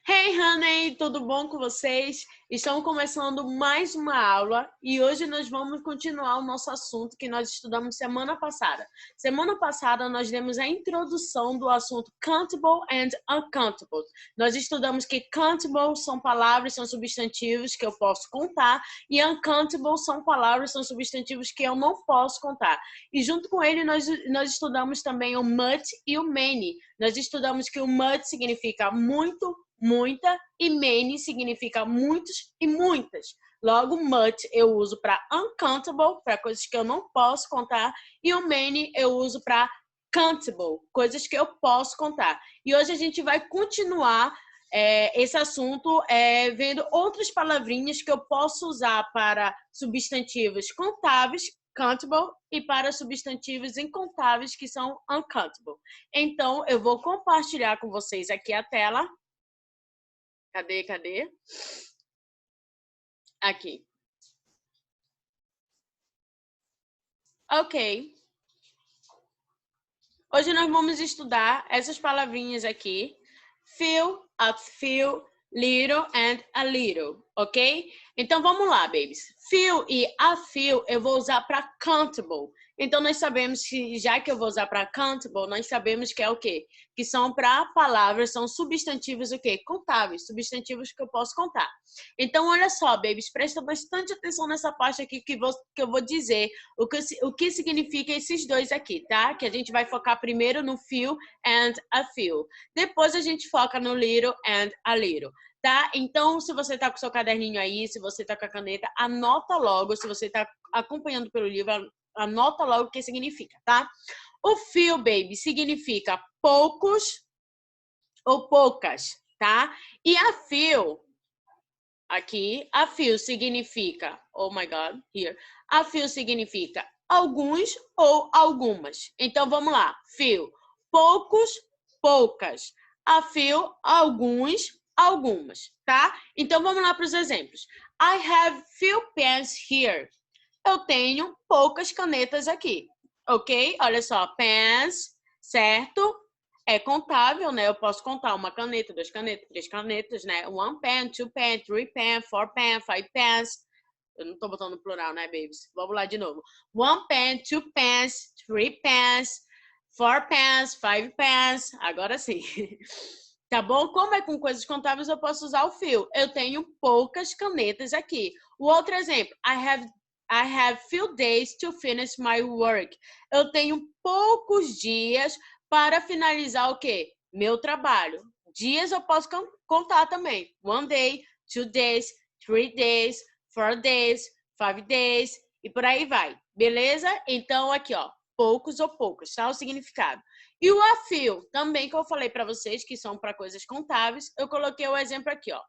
Hey, honey! Tudo bom com vocês? Estamos começando mais uma aula e hoje nós vamos continuar o nosso assunto que nós estudamos semana passada. Semana passada nós demos a introdução do assunto countable and uncountable. Nós estudamos que countable são palavras, são substantivos que eu posso contar e uncountable são palavras, são substantivos que eu não posso contar. E junto com ele nós estudamos também o much e o many. Nós estudamos que o much significa muito, muita, e many significa muitos e muitas. Logo, much eu uso para uncountable, para coisas que eu não posso contar, e o many eu uso para countable, coisas que eu posso contar. E hoje a gente vai continuar esse assunto vendo outras palavrinhas que eu posso usar para substantivos contáveis, countable, e para substantivos incontáveis, que são uncountable. Então, eu vou compartilhar com vocês aqui a tela. Cadê? Aqui. Ok. Hoje nós vamos estudar essas palavrinhas aqui. Feel, a few, little and a little, ok? Então, vamos lá, babies. Feel e a few eu vou usar para countable. Então, nós sabemos que, já que eu vou usar para countable, nós sabemos que é o quê? Que são para palavras, são substantivos o quê? Contáveis, substantivos que eu posso contar. Então, olha só, babies, presta bastante atenção nessa parte aqui que eu vou dizer o que significa esses dois aqui, tá? Que a gente vai focar primeiro no feel and a few. Depois a gente foca no little and a little. Tá? Então, se você tá com o seu caderninho aí, se você tá com a caneta, anota logo. Se você tá acompanhando pelo livro, anota logo o que significa, tá? O few, baby, significa poucos ou poucas, tá? E a few, aqui, a few significa, oh my God, here. A few significa alguns ou algumas. Então, vamos lá. Few, poucos, poucas. A few, alguns, algumas, tá? Então, vamos lá para os exemplos. I have few pens here. Eu tenho poucas canetas aqui, ok? Olha só, pens, certo? É contável, né? Eu posso contar uma caneta, duas canetas, três canetas, né? One pen, two pen, three pen, four pen, five pens. Eu não tô botando no plural, né, babies? Vamos lá de novo. One pen, two pens, three pens, four pens, five pens. Agora sim. Tá bom? Como é com coisas contáveis, eu posso usar o few. Eu tenho poucas canetas aqui. O outro exemplo, I have few days to finish my work. Eu tenho poucos dias para finalizar o quê? Meu trabalho. Dias eu posso contar também. One day, 2 days, 3 days, 4 days, 5 days e por aí vai. Beleza? Então, aqui, ó, poucos ou poucas, tá? O significado. E o a few, também que eu falei para vocês, que são para coisas contáveis, eu coloquei o exemplo aqui, ó.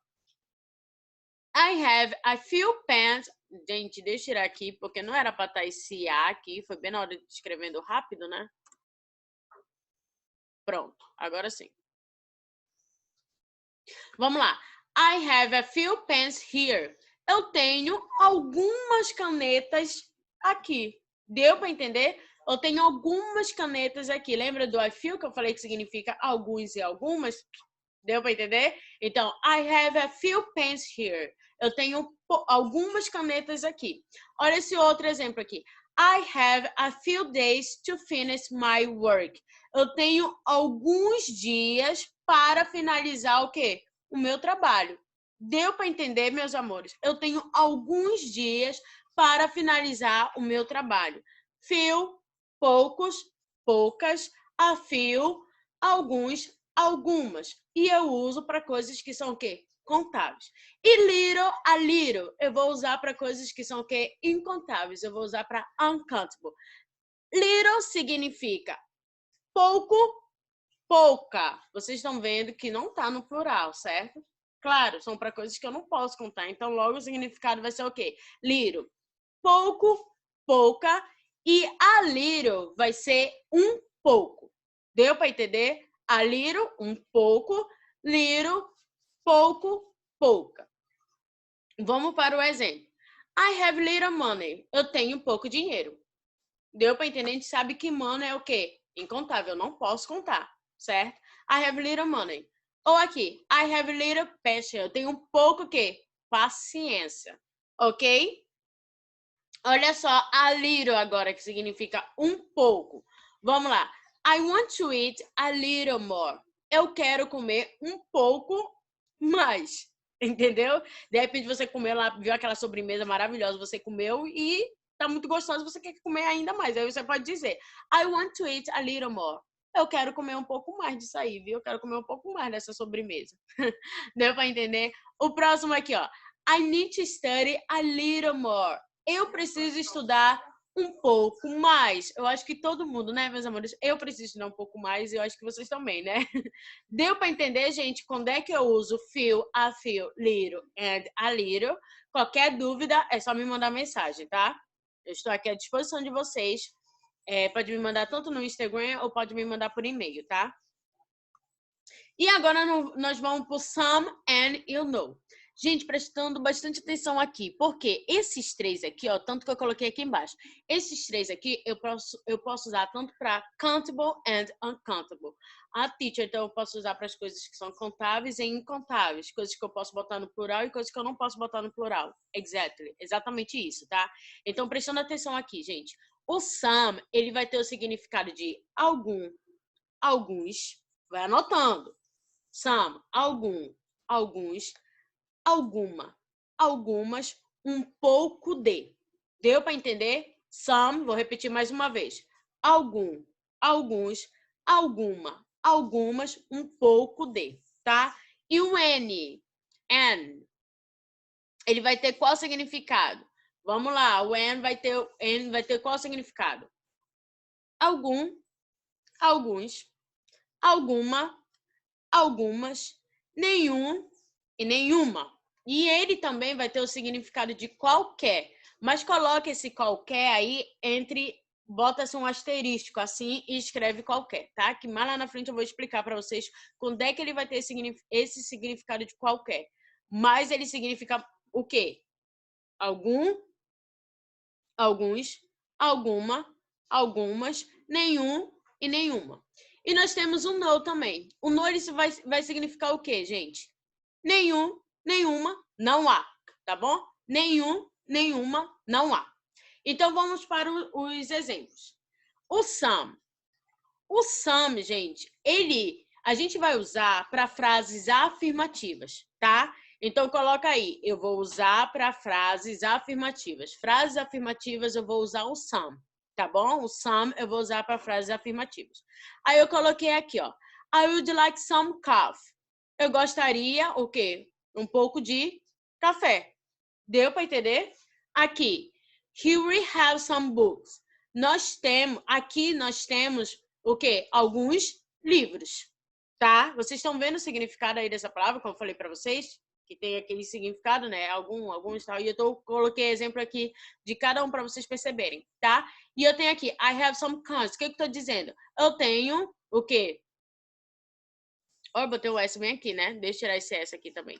I have a few pens. Gente, deixa eu tirar aqui, porque não era para estar esse A aqui. Foi bem na hora de escrevendo rápido, né? Pronto, agora sim. Vamos lá. I have a few pens here. Eu tenho algumas canetas aqui. Deu para entender? Eu tenho algumas canetas aqui. Lembra do I few que eu falei que significa alguns e algumas? Deu para entender? Então, I have a few pens here. Eu tenho algumas canetas aqui. Olha esse outro exemplo aqui. I have a few days to finish my work. Eu tenho alguns dias para finalizar o quê? O meu trabalho. Deu para entender, meus amores? Eu tenho alguns dias para finalizar o meu trabalho. Few, poucos, poucas. A few, alguns, algumas. E eu uso para coisas que são o quê? Contáveis. E little, a little, eu vou usar para coisas que são o quê? Incontáveis. Eu vou usar para uncountable. Little significa pouco, pouca. Vocês estão vendo que não está no plural, certo? Claro, são para coisas que eu não posso contar. Então, logo o significado vai ser o quê? Little. Pouco, pouca. E a little vai ser um pouco. Deu para entender? A little, um pouco. Little, pouco, pouca. Vamos para o exemplo. I have little money. Eu tenho pouco dinheiro. Deu para entender? A gente sabe que money é o quê? Incontável. Eu não posso contar, certo? I have little money. Ou aqui, I have a little patience. Eu tenho um pouco o quê? Paciência. Ok? Olha só, a little agora, que significa um pouco. Vamos lá. I want to eat a little more. Eu quero comer um pouco mais. Entendeu? De repente você comeu lá, viu aquela sobremesa maravilhosa, você comeu e tá muito gostoso, você quer comer ainda mais. Aí você pode dizer, I want to eat a little more. Eu quero comer um pouco mais disso aí, viu? Eu quero comer um pouco mais dessa sobremesa. Deu pra entender? O próximo aqui, ó. I need to study a little more. Eu preciso estudar um pouco mais. Eu acho que todo mundo, né, meus amores? Eu preciso estudar um pouco mais e eu acho que vocês também, né? Deu para entender, gente, quando é que eu uso feel, little and a little? Qualquer dúvida, é só me mandar mensagem, tá? Eu estou aqui à disposição de vocês. Pode me mandar tanto no Instagram ou pode me mandar por e-mail, tá? E agora nós vamos para o some and you know. Gente, prestando bastante atenção aqui, porque esses três aqui, ó, tanto que eu coloquei aqui embaixo, esses três aqui eu posso usar tanto para countable and uncountable. A teacher, então, eu posso usar para as coisas que são contáveis e incontáveis, coisas que eu posso botar no plural e coisas que eu não posso botar no plural. Exactly, exatamente isso, tá? Então, prestando atenção aqui, gente. O some, ele vai ter o significado de algum, alguns, vai anotando. Some, algum, alguns, alguma, algumas, um pouco de. Deu para entender? Some, vou repetir mais uma vez. Algum, alguns, alguma, algumas, um pouco de, tá? E o N, ele vai ter qual significado? Vamos lá, o N vai ter qual significado? Algum, alguns, alguma, algumas, nenhum e nenhuma. E ele também vai ter o significado de qualquer. Mas coloque esse qualquer aí bota-se um asterístico assim e escreve qualquer, tá? Que mais lá na frente eu vou explicar para vocês quando é que ele vai ter esse significado de qualquer. Mas ele significa o quê? Algum, alguns, alguma, algumas, nenhum e nenhuma. E nós temos o no também. O no isso vai significar o quê, gente? Nenhum, nenhuma, não há, tá bom? Nenhum, nenhuma, não há. Então, vamos para os exemplos. O some. O some, gente, a gente vai usar para frases afirmativas, tá? Então, coloca aí, eu vou usar para frases afirmativas. Frases afirmativas, eu vou usar o some, tá bom? O some eu vou usar para frases afirmativas. Aí eu coloquei aqui, ó. I would like some coffee. Eu gostaria, o quê? Um pouco de café. Deu para entender? Aqui, here we have some books. Aqui nós temos o quê? Alguns livros, tá? Vocês estão vendo o significado aí dessa palavra, como eu falei para vocês? Que tem aquele significado, né? Alguns tal. E coloquei exemplo aqui de cada um para vocês perceberem, tá? E eu tenho aqui, I have some cans. O que eu tô dizendo? Eu tenho o quê? Ó, eu botei o S bem aqui, né? Deixa eu tirar esse S aqui também.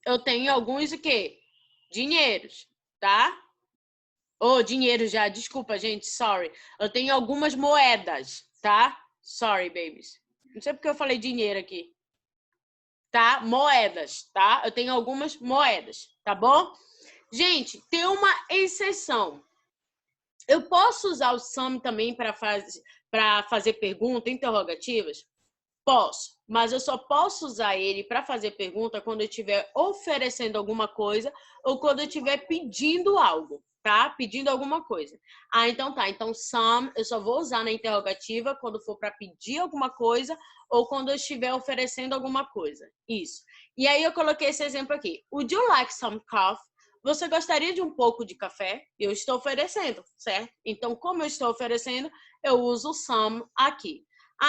Eu tenho alguns o quê? Dinheiros, tá? Dinheiro já, desculpa, gente, sorry. Eu tenho algumas moedas, tá? Sorry, babies. Não sei porque eu falei dinheiro aqui. Tá? Moedas, tá? Eu tenho algumas moedas, tá bom? Gente, tem uma exceção. Eu posso usar o some também para fazer perguntas interrogativas? Posso, mas eu só posso usar ele para fazer pergunta quando eu estiver oferecendo alguma coisa ou quando eu estiver pedindo algo, tá? Pedindo alguma coisa. Então tá. Então, some eu só vou usar na interrogativa quando for para pedir alguma coisa ou quando eu estiver oferecendo alguma coisa. Isso. E aí eu coloquei esse exemplo aqui. Would you like some coffee? Você gostaria de um pouco de café? Eu estou oferecendo, certo? Então, como eu estou oferecendo, eu uso some aqui.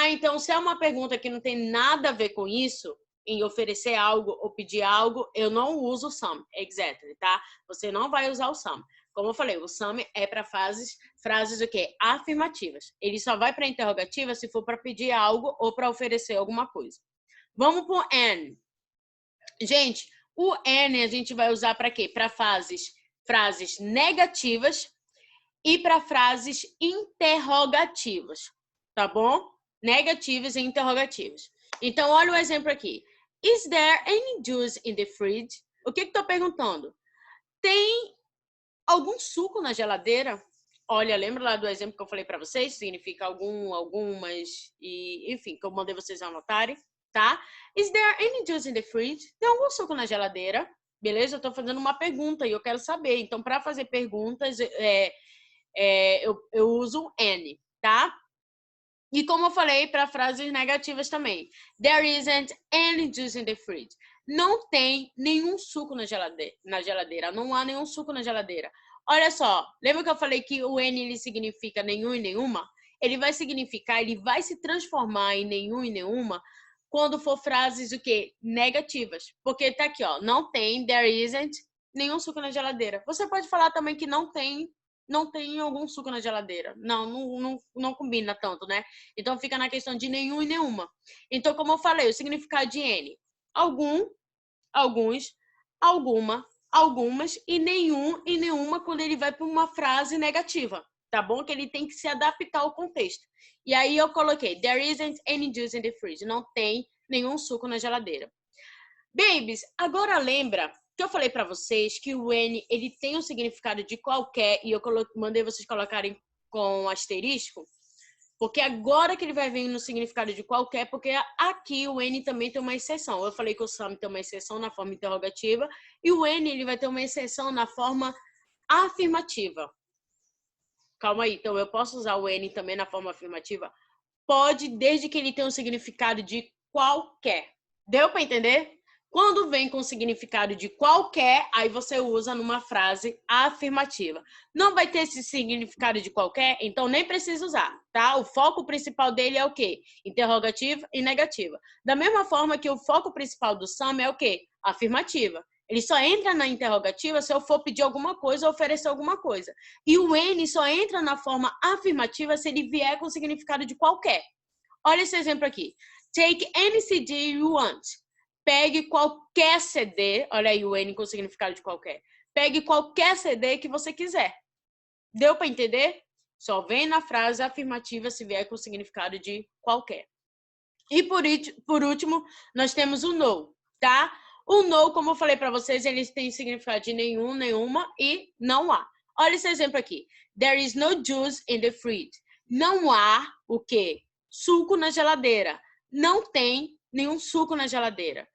Então, se é uma pergunta que não tem nada a ver com isso, em oferecer algo ou pedir algo, eu não uso o some, exactly, tá? Você não vai usar o some. Como eu falei, o some é para frases o quê? Afirmativas. Ele só vai para interrogativa se for para pedir algo ou para oferecer alguma coisa. Vamos para o and. Gente, o and a gente vai usar para quê? Para frases negativas e para frases interrogativas, tá bom? Negativas e interrogativas. Então, olha o exemplo aqui. Is there any juice in the fridge? O que estou perguntando? Tem algum suco na geladeira? Olha, lembra lá do exemplo que eu falei para vocês? Significa algum, algumas, e enfim, que eu mandei vocês anotarem, tá? Is there any juice in the fridge? Tem algum suco na geladeira? Beleza? Eu estou fazendo uma pergunta e eu quero saber. Então, para fazer perguntas, eu uso any, tá? E como eu falei, para frases negativas também. There isn't any juice in the fridge. Não tem nenhum suco na geladeira. Não há nenhum suco na geladeira. Olha só, lembra que eu falei que o N ele significa nenhum e nenhuma? Ele vai significar, ele vai se transformar em nenhum e nenhuma quando for frases o quê? Negativas. Porque tá aqui, ó, não tem, there isn't nenhum suco na geladeira. Você pode falar também que não tem algum suco na geladeira. Não combina tanto, né? Então fica na questão de nenhum e nenhuma. Então, como eu falei, o significado de N: algum, alguns, alguma, algumas e nenhum e nenhuma quando ele vai para uma frase negativa, tá bom? Que ele tem que se adaptar ao contexto. E aí eu coloquei: there isn't any juice in the fridge. Não tem nenhum suco na geladeira. Babies, agora lembra que eu falei para vocês que o N ele tem um significado de qualquer e eu mandei vocês colocarem com asterisco? Porque agora que ele vai vir no significado de qualquer, porque aqui o N também tem uma exceção. Eu falei que o some tem uma exceção na forma interrogativa e o N ele vai ter uma exceção na forma afirmativa. Calma aí, então eu posso usar o N também na forma afirmativa? Pode, desde que ele tenha um significado de qualquer. Deu para entender? Quando vem com o significado de qualquer, aí você usa numa frase afirmativa. Não vai ter esse significado de qualquer, então nem precisa usar, tá? O foco principal dele é o quê? Interrogativa e negativa. Da mesma forma que o foco principal do some é o quê? Afirmativa. Ele só entra na interrogativa se eu for pedir alguma coisa ou oferecer alguma coisa. E o N só entra na forma afirmativa se ele vier com significado de qualquer. Olha esse exemplo aqui. Take any CD you want. Pegue qualquer CD. Olha aí o N com significado de qualquer. Pegue qualquer CD que você quiser. Deu para entender? Só vem na frase afirmativa se vier com significado de qualquer. E por último, nós temos o no, tá? O no, como eu falei para vocês, ele tem significado de nenhum, nenhuma e não há. Olha esse exemplo aqui. There is no juice in the fridge. Não há o quê? Suco na geladeira. Não tem nenhum suco na geladeira.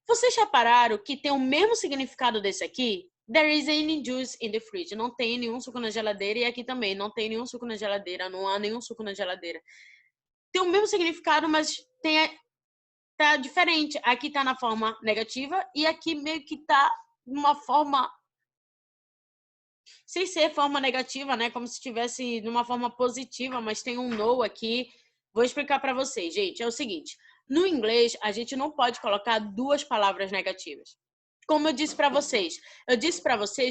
Vocês já pararam que tem o mesmo significado desse aqui? There is any juice in the fridge. Não tem nenhum suco na geladeira. E aqui também, não tem nenhum suco na geladeira. Não há nenhum suco na geladeira. Tem o mesmo significado, mas tá diferente. Aqui tá na forma negativa e aqui meio que tá numa forma sem ser forma negativa, né? Como se estivesse numa forma positiva, mas tem um no aqui. Vou explicar para vocês, gente. É o seguinte, no inglês a gente não pode colocar duas palavras negativas. Como eu disse para vocês,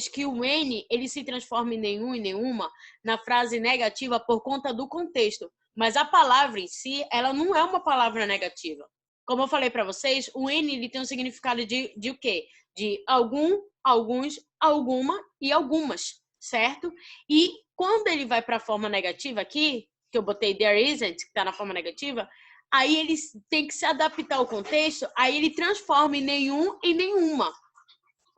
que o N ele se transforma em nenhum e nenhuma na frase negativa por conta do contexto, mas a palavra em si, ela não é uma palavra negativa. Como eu falei para vocês, o N ele tem um significado de o quê? De algum, alguns, alguma e algumas, certo? E quando ele vai para a forma negativa aqui, que eu botei there isn't, que está na forma negativa, aí ele tem que se adaptar ao contexto, aí ele transforma em nenhum e nenhuma.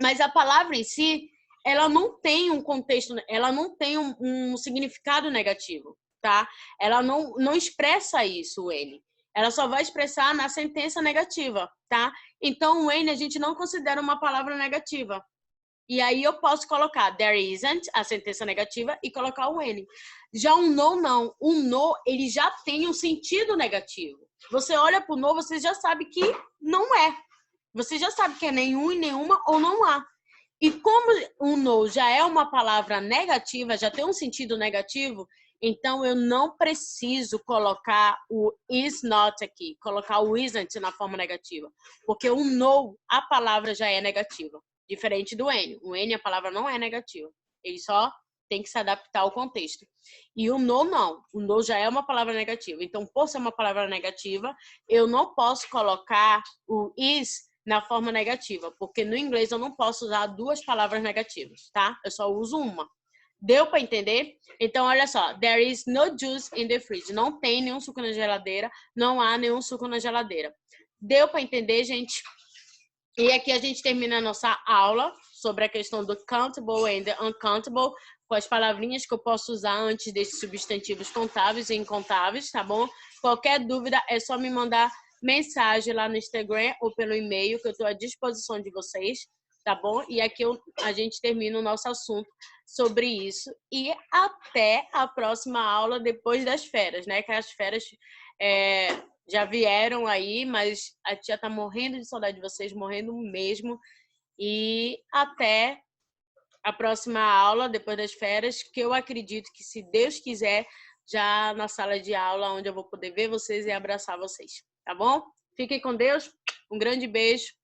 Mas a palavra em si, ela não tem um contexto, ela não tem um significado negativo, tá? Ela não expressa isso, o N. Ela só vai expressar na sentença negativa, tá? Então, o N a gente não considera uma palavra negativa. E aí eu posso colocar there isn't, a sentença negativa, e colocar o N. Já um no, não. O no, ele já tem um sentido negativo. Você olha para o no, você já sabe que não é. Você já sabe que é nenhum e nenhuma ou não há. E como o no já é uma palavra negativa, já tem um sentido negativo, então eu não preciso colocar o is not aqui, colocar o isn't na forma negativa. Porque o no, a palavra já é negativa. Diferente do N. O N, a palavra não é negativa. Ele só tem que se adaptar ao contexto. E o no, não. O no já é uma palavra negativa. Então, por ser uma palavra negativa, eu não posso colocar o is na forma negativa, porque no inglês eu não posso usar duas palavras negativas, tá? Eu só uso uma. Deu para entender? Então, olha só. There is no juice in the fridge. Não tem nenhum suco na geladeira. Não há nenhum suco na geladeira. Deu para entender, gente? E aqui a gente termina a nossa aula sobre a questão do countable and uncountable, com as palavrinhas que eu posso usar antes desses substantivos contáveis e incontáveis, tá bom? Qualquer dúvida é só me mandar mensagem lá no Instagram ou pelo e-mail, que eu estou à disposição de vocês, tá bom? E aqui a gente termina o nosso assunto sobre isso. E até a próxima aula depois das férias, né? Que as férias já vieram aí, mas a tia tá morrendo de saudade de vocês, morrendo mesmo. E até a próxima aula, depois das férias, que eu acredito que, se Deus quiser, já na sala de aula, onde eu vou poder ver vocês e abraçar vocês, tá bom? Fiquem com Deus, um grande beijo.